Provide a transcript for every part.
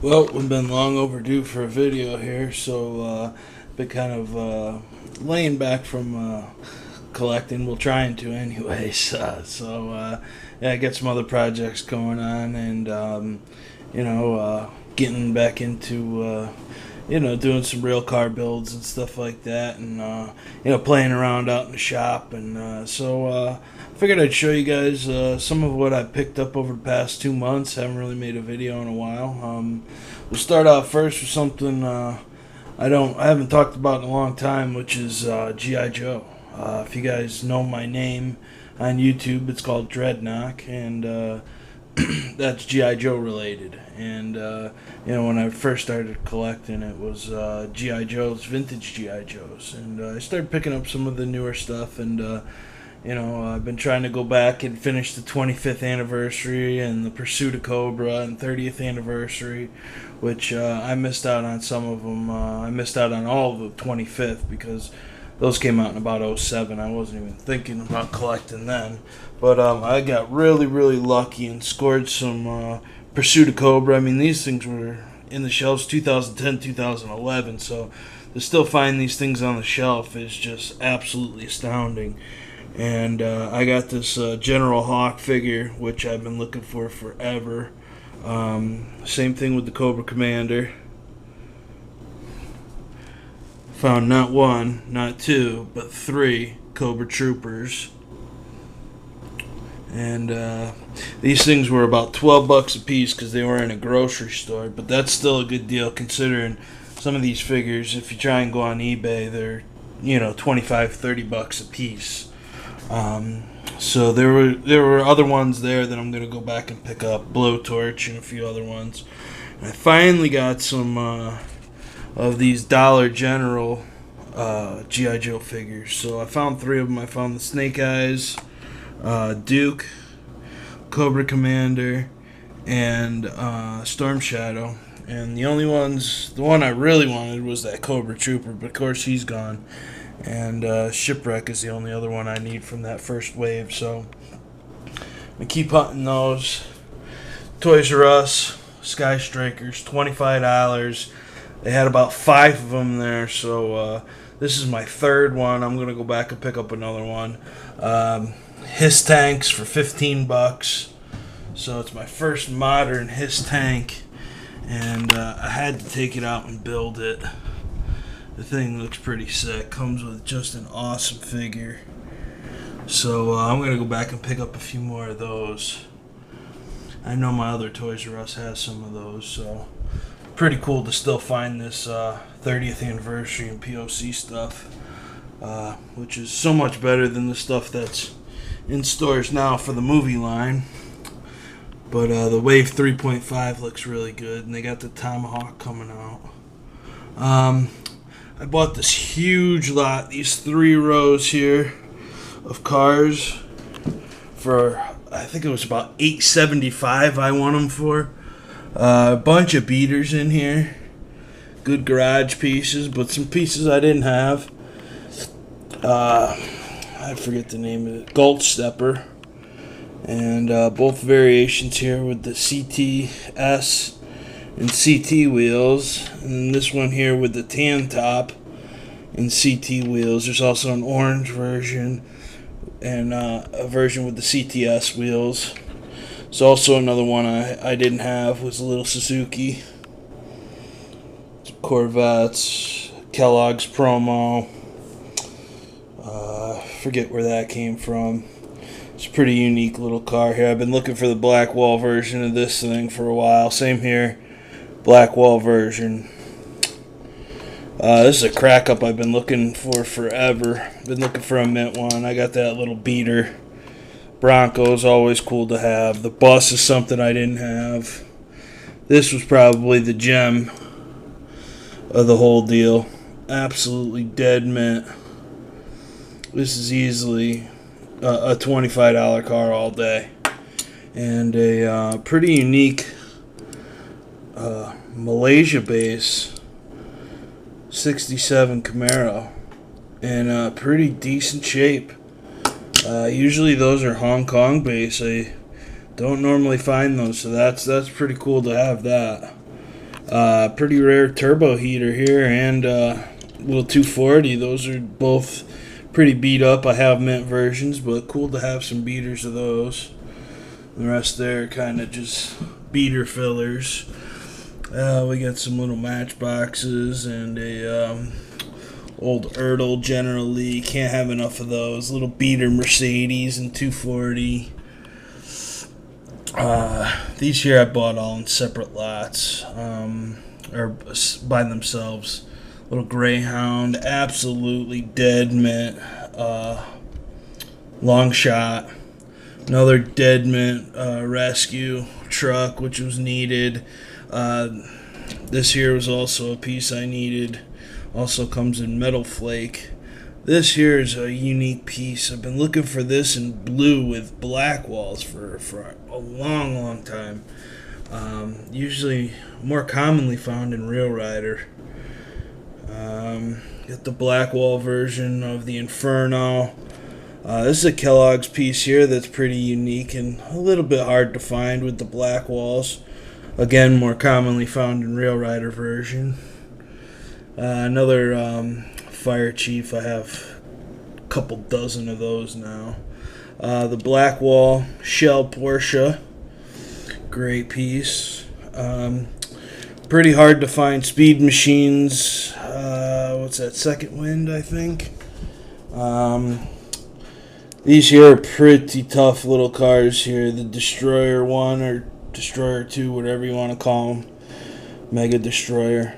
Well, we've been long overdue for a video here, so been kind of laying back from collecting. We'll trying to, anyways. Yeah, I got some other projects going on, and getting back into doing some real car builds and stuff like that, and playing around out in the shop, and figured I'd show you guys some of what I picked up over the past 2 months. Haven't really made a video in a while. We'll start off first with something I haven't talked about in a long time, which is GI Joe. If you guys know my name on YouTube, it's called Dreadknock, and that's GI Joe related. And when I first started collecting, it was GI Joes, vintage GI Joes, and I started picking up some of the newer stuff. And I've been trying to go back and finish the 25th anniversary and the Pursuit of Cobra and 30th anniversary, which I missed out on some of them. I missed out on all of the 25th because those came out in about '07. I wasn't even thinking about collecting then. But I got really, really lucky and scored some Pursuit of Cobra. I mean, these things were in the shelves 2010, 2011, so to still find these things on the shelf is just absolutely astounding. And I got this General Hawk figure, which I've been looking for forever. Same thing with the Cobra Commander. Found not one, not two, but three Cobra Troopers. And these things were about $12 a piece because they were in a grocery store. But that's still a good deal considering some of these figures, if you try and go on eBay, they're, $25-30 a piece. So there were other ones there that I'm going to go back and pick up, Blowtorch and a few other ones. And I finally got some of these Dollar General G.I. Joe figures. So I found three of them. I found the Snake Eyes, Duke, Cobra Commander, and Storm Shadow. And the one I really wanted was that Cobra Trooper, but of course he's gone. And Shipwreck is the only other one I need from that first wave. So I'm going to keep hunting those. Toys R Us, Sky Strikers, $25. They had about 5 of them there, so this is my third one. I'm going to go back and pick up another one. Hiss Tanks for $15. So it's my first modern Hiss Tank, and I had to take it out and build it. The thing looks pretty sick. Comes with just an awesome figure. So I'm going to go back and pick up a few more of those. I know my other Toys R Us has some of those, so pretty cool to still find this 30th anniversary and POC stuff, which is so much better than the stuff that's in stores now for the movie line. But the Wave 3.5 looks really good, and they got the Tomahawk coming out. I bought this huge lot, these 3 rows here of cars for, I think it was about $8.75 I won them for. A bunch of beaters in here. Good garage pieces, but some pieces I didn't have. I forget the name of it. Gulch Stepper. And both variations here with the CTS and CT wheels, and this one here with the tan top and CT wheels. There's also an orange version and a version with the CTS wheels. There's also another one I didn't have, was a little Suzuki. Corvettes, Kellogg's promo. Forget where that came from. It's a pretty unique little car here. I've been looking for the black wall version of this thing for a while. Same here. Black wall version. This is a crack up I've been looking for forever. Been looking for a mint one. I got that little beater. Bronco's always cool to have. The bus is something I didn't have. This was probably the gem of the whole deal. Absolutely dead mint. This is easily a $25 car all day. And a pretty unique Malaysia base 67 Camaro in pretty decent shape. Usually those are Hong Kong base. I don't normally find those, so that's pretty cool to have that. Pretty rare turbo heater here, and little 240. Those are both pretty beat up. I have mint versions, but cool to have some beaters of those. The rest there kind of just beater fillers. We got some little matchboxes and a old Ertl General Lee. Can't have enough of those. Little beater Mercedes and 240. These here I bought all in separate lots, or by themselves. Little Greyhound, absolutely dead mint, long shot. Another dead mint rescue truck, which was needed. This here was also a piece I needed. Also comes in metal flake. This here is a unique piece. I've been looking for this in blue with black walls for a long time. Usually more commonly found in Rail Rider. Got the black wall version of the Inferno. This is a Kellogg's piece here that's pretty unique and a little bit hard to find with the black walls. Again, more commonly found in Rail Rider version. Another Fire Chief. I have a couple dozen of those now. The black wall Shell Porsche. Great piece. Pretty hard to find Speed Machines. What's that? Second Wind, I think. These here are pretty tough little cars here. The Destroyer 1 or Destroyer 2, whatever you want to call them. Mega Destroyer.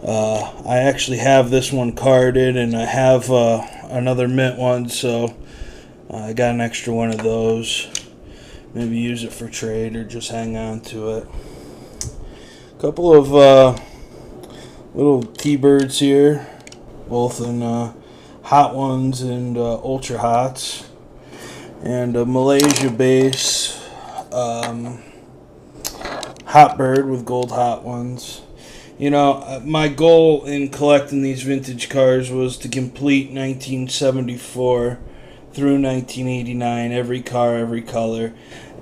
I actually have this one carded, and I have another mint one, so I got an extra one of those. Maybe use it for trade or just hang on to it. A couple of little T-Birds here, both in Hot Ones and Ultra Hots. And a Malaysia base Hot Bird with gold Hot Ones. You know, my goal in collecting these vintage cars was to complete 1974 through 1989, every car, every color.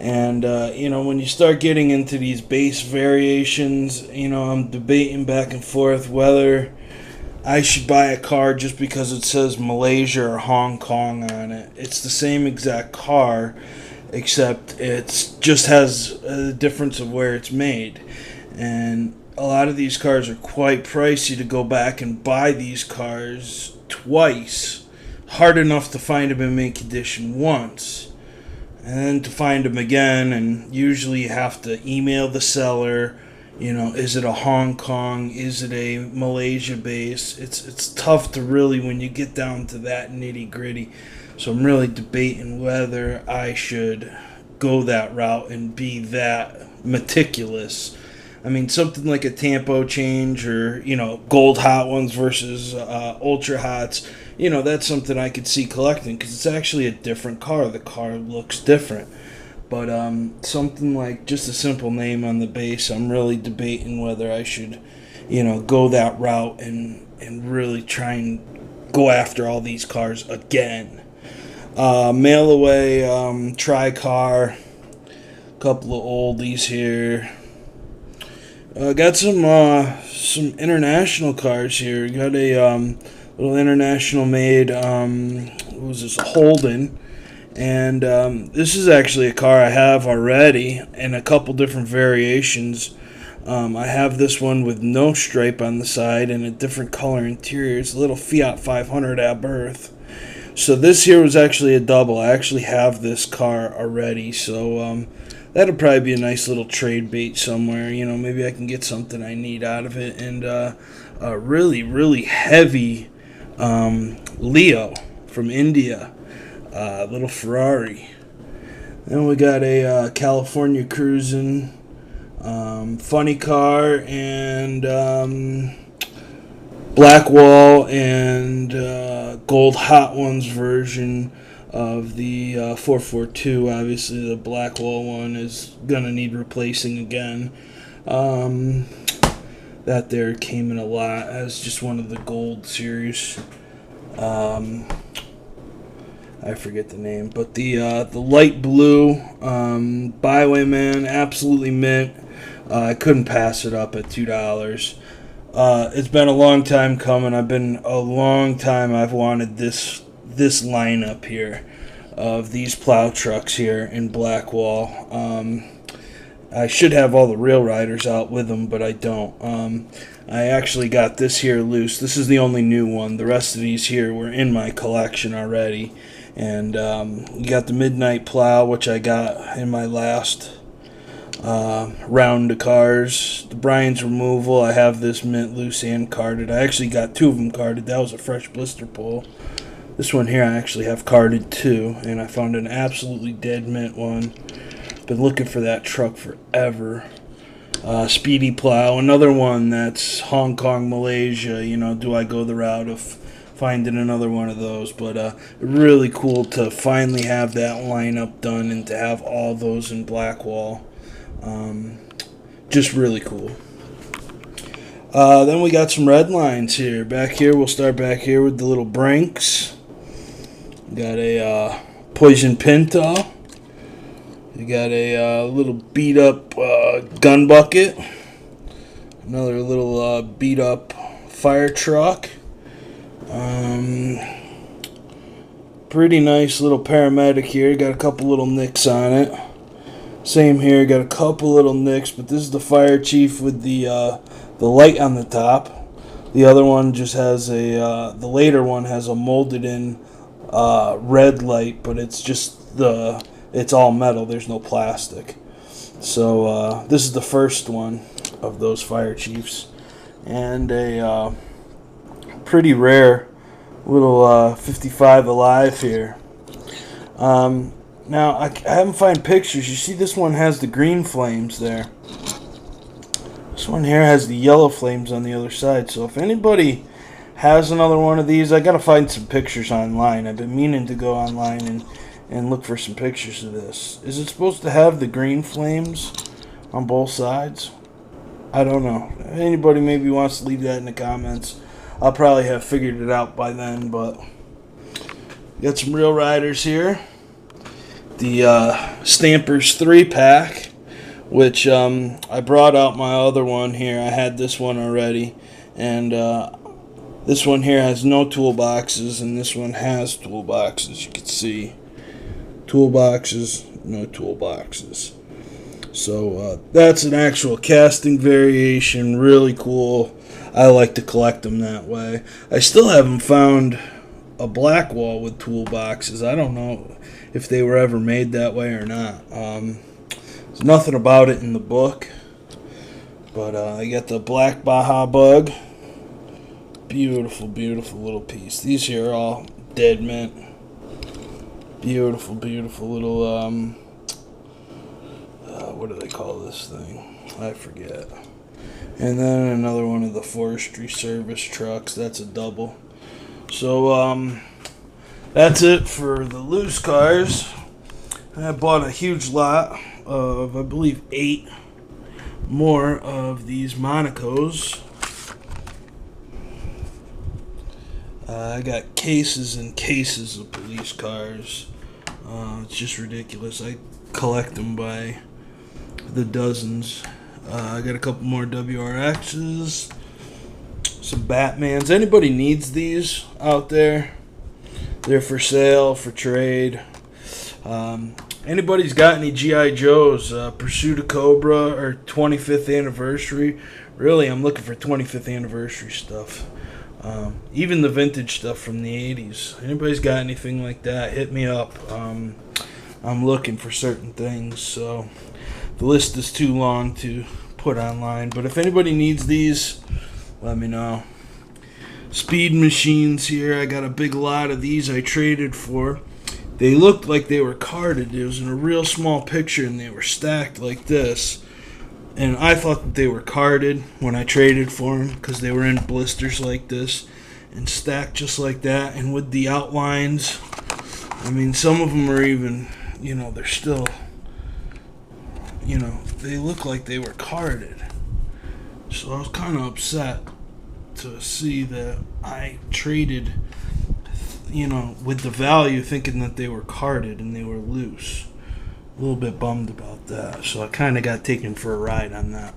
And, you know, when you start getting into these base variations, you know, I'm debating back and forth whether I should buy a car just because it says Malaysia or Hong Kong on it. It's the same exact car, except it just has a difference of where it's made. And a lot of these cars are quite pricey to go back and buy these cars twice. Hard enough to find them in mint condition once, and then to find them again, and usually you have to email the seller, you know, is it a Hong Kong, is it a Malaysia base? It's tough to really, when you get down to that nitty gritty. So I'm really debating whether I should go that route and be that meticulous. I mean, something like a Tampo change or, you know, gold Hot Ones versus Ultra Hots, you know, that's something I could see collecting because it's actually a different car. The car looks different. But something like just a simple name on the base, I'm really debating whether I should, you know, go that route and really try and go after all these cars again. Mail away, tri-car, couple of oldies here. Got some international cars here. Got a little international made, what was this, Holden. And this is actually a car I have already in a couple different variations. I have this one with no stripe on the side and a different color interior. It's a little Fiat 500 at birth. So this here was actually a double. I actually have this car already, so that'll probably be a nice little trade bait somewhere. You know, maybe I can get something I need out of it. And a really heavy Leo from India, little Ferrari. Then we got a California Cruisin', funny car, and black wall and gold Hot Ones version of the 442. Obviously the black wall one is gonna need replacing again. That there came in a lot as just one of the gold series. I forget the name, but the light blue Bywayman, absolutely mint. I couldn't pass it up at $2. It's been a long time coming. I've wanted this lineup here of these plow trucks here in Blackwall. I should have all the Real Riders out with them, but I don't. I actually got this here loose. This is the only new one. The rest of these here were in my collection already. And you got the Midnight Plow, which I got in my last round of cars. The Brian's Removal, I have this mint loose and carded. I actually got 2 of them carded. That was a fresh blister pull. This one here I actually have carded too, and I found an absolutely dead mint one. Been looking for that truck forever. Speedy Plow, another one that's Hong Kong, Malaysia. You know, do I go the route of finding another one of those? But really cool to finally have that lineup done and to have all those in Blackwall. Just really cool. Then we got some Redlines here. Back here, we'll start back here with the little Brinks. Got a Poison Pinto. You got a little beat up gun bucket. Another little beat up fire truck. Pretty nice little paramedic here. Got a couple little nicks on it. Same here. Got a couple little nicks, but this is the fire chief with the light on the top. The other one just has the later one has a molded in red light, but it's just it's all metal. There's no plastic. So this is the first one of those fire chiefs, and a pretty rare little 55 Alive here. Now I haven't found pictures. You see, this one has the green flames there. This one here has the yellow flames on the other side. So if anybody has another one of these, I gotta find some pictures online. I've been meaning to go online and look for some pictures of this. Is it supposed to have the green flames on both sides? I don't know. If anybody maybe wants to leave that in the comments. I'll probably have figured it out by then, but got some Real Riders here. The Stampers 3-pack, which I brought out my other one here. I had this one already, and this one here has no toolboxes, and this one has toolboxes. You can see toolboxes, no toolboxes. So that's an actual casting variation. Really cool. I like to collect them that way. I still haven't found a Blackwall with toolboxes. I don't know if they were ever made that way or not. There's nothing about it in the book. But I got the Black Baja Bug. Beautiful, beautiful little piece. These here are all dead mint. Beautiful, beautiful little, what do they call this thing? I forget. And then another one of the Forestry Service trucks. That's a double. So, that's it for the loose cars. I bought a huge lot of, I believe, 8 more of these Monacos. I got cases and cases of police cars. It's just ridiculous. I collect them by the dozens. I got a couple more WRXs, some Batmans. Anybody needs these out there? They're for sale, for trade. Anybody's got any GI Joes? Pursuit of Cobra or 25th anniversary? Really, I'm looking for 25th anniversary stuff. Even the vintage stuff from the 80s. Anybody's got anything like that, hit me up. I'm looking for certain things, so the list is too long to put online. But if anybody needs these, let me know. Speed machines here. I got a big lot of these I traded for. They looked like they were carded. It was in a real small picture, and they were stacked like this. And I thought that they were carded when I traded for them because they were in blisters like this and stacked just like that. And with the outlines, I mean, some of them are even, you know, they're still, you know, they look like they were carded. So I was kind of upset to see that I traded, you know, with the value thinking that they were carded and they were loose. little bit bummed about that. So I kind of got taken for a ride on that.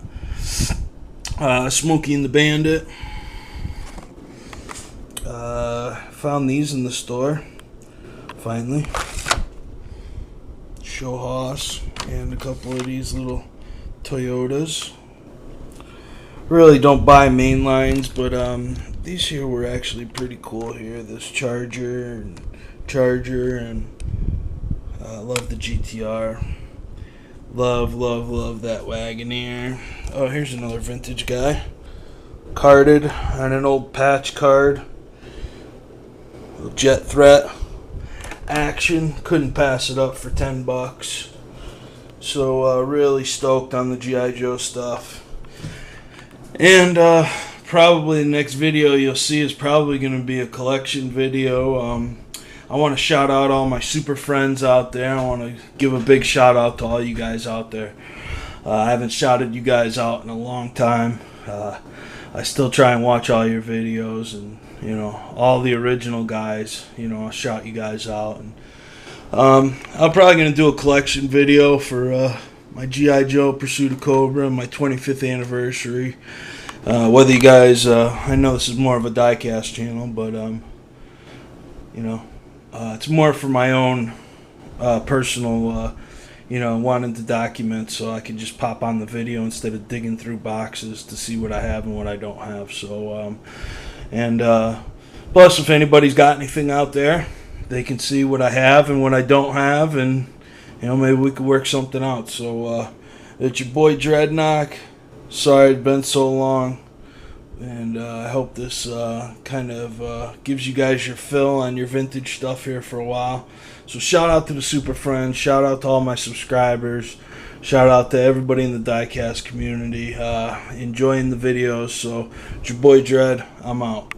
Smokey and the Bandit. Found these in the store. Finally. Show Hoss and a couple of these little Toyotas. Really don't buy main lines, but these here were actually pretty cool here. This Charger and I love the GTR. Love that Wagoneer. Oh, here's another vintage guy. Carded on an old patch card. Jet Threat action. Couldn't pass it up for $10. So really stoked on the GI Joe stuff. And probably the next video you'll see is probably going to be a collection video. I want to shout out all my super friends out there. I want to give a big shout out to all you guys out there. I haven't shouted you guys out in a long time. I still try and watch all your videos, and all the original guys. I'll shout you guys out. And I'm probably going to do a collection video for my GI Joe Pursuit of Cobra, my 25th anniversary. Whether you guys, I know this is more of a diecast channel, but it's more for my own personal, wanting to document, so I can just pop on the video instead of digging through boxes to see what I have and what I don't have. So, plus, if anybody's got anything out there, they can see what I have and what I don't have, and maybe we could work something out. So, it's your boy Dreadnought. Sorry it's been so long. And I hope this kind of gives you guys your fill on your vintage stuff here for a while. So shout out to the super friends. Shout out to all my subscribers. Shout out to everybody in the diecast community enjoying the videos. So it's your boy Dread. I'm out.